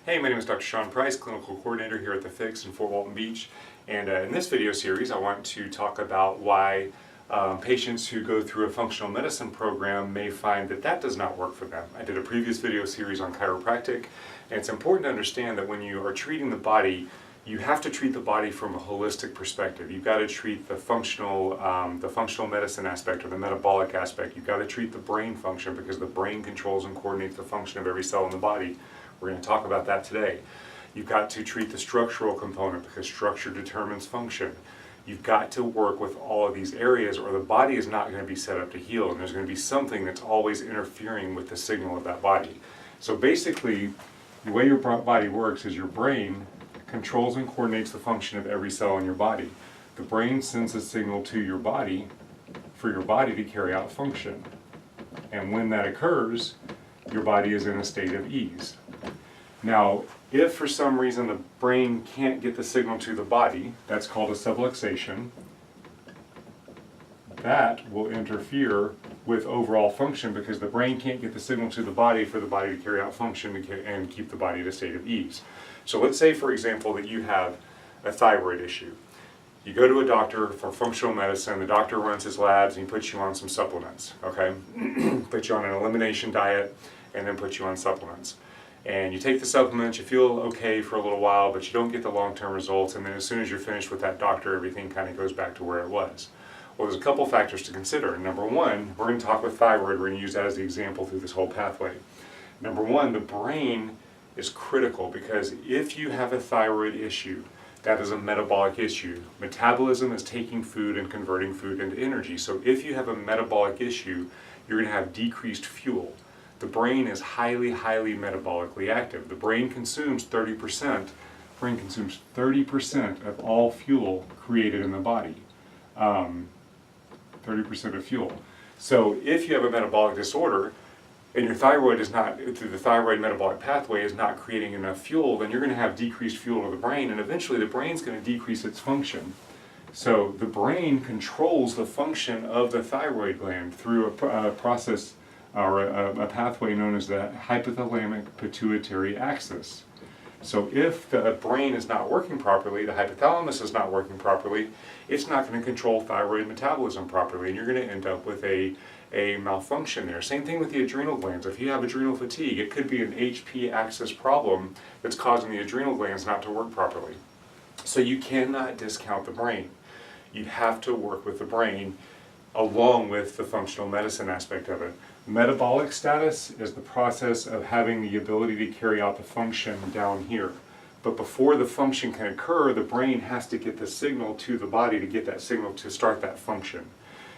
Hey, my name is Dr. Sean Price, Clinical Coordinator here at The Fix in Fort Walton Beach. And in this video series, I want to talk about why patients who go through a functional medicine program may find that that does not work for them. I did a previous video series on chiropractic, and it's important to understand that when you are treating the body, you have to treat the body from a holistic perspective. You've got to treat the functional medicine aspect or the metabolic aspect. You've got to treat the brain function because the brain controls and coordinates the function of every cell in the body. We're going to talk about that today. You've got to treat the structural component because structure determines function. You've got to work with all of these areas or the body is not going to be set up to heal, and there's going to be something that's always interfering with the signal of that body. So basically, the way your body works is your brain controls and coordinates the function of every cell in your body. The brain sends a signal to your body for your body to carry out function. And when that occurs, your body is in a state of ease. Now, if for some reason the brain can't get the signal to the body, that's called a subluxation, that will interfere with overall function because the brain can't get the signal to the body for the body to carry out function and keep the body in a state of ease. So let's say, for example, that you have a thyroid issue. You go to a doctor for functional medicine, the doctor runs his labs and he puts you on some supplements, okay? Puts you on an elimination diet and then puts you on supplements. And you take the supplements, you feel okay for a little while, but you don't get the long-term results, and then as soon as you're finished with that doctor, everything kind of goes back to where it was. Well, there's a couple factors to consider. Number one, we're going to talk with thyroid, we're going to use that as the example through this whole pathway. Number one, the brain is critical because if you have a thyroid issue, that is a metabolic issue. Metabolism is taking food and converting food into energy. So if you have a metabolic issue, you're going to have decreased fuel. The brain is highly metabolically active. The brain consumes 30% of all fuel created in the body. 30% of fuel. So if you have a metabolic disorder and your thyroid is not, through the thyroid metabolic pathway, is not creating enough fuel, then you're going to have decreased fuel to the brain, and eventually the brain's going to decrease its function. So the brain controls the function of the thyroid gland through a process or a pathway known as the hypothalamic pituitary axis. So if the brain is not working properly, the hypothalamus is not working properly, it's not going to control thyroid metabolism properly, and you're going to end up with a malfunction there. Same thing with the adrenal glands. If you have adrenal fatigue, it could be an HP axis problem that's causing the adrenal glands not to work properly. So you cannot discount the brain. You have to work with the brain along with the functional medicine aspect of it. Metabolic status is the process of having the ability to carry out the function down here. But before the function can occur, the brain has to get the signal to the body to get that signal to start that function.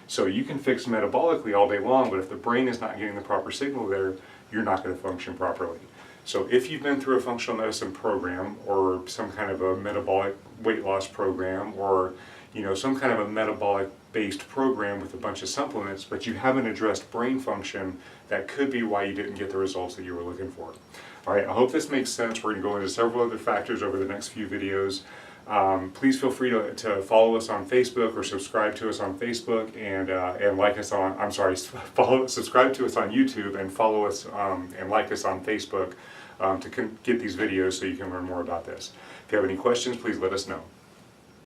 So you can fix metabolically all day long, but if the brain is not getting the proper signal there, you're not going to function properly. So if you've been through a functional medicine program or some kind of a metabolic weight loss program or some kind of a metabolic based program with a bunch of supplements, but you haven't addressed brain function, that could be why you didn't get the results that you were looking for. Alright, I hope this makes sense. We're going to go into several other factors over the next few videos. Please feel free to follow us on Facebook or subscribe to us on Facebook and like us on, subscribe to us on YouTube and follow us and like us on Facebook to get these videos so you can learn more about this. If you have any questions, please let us know.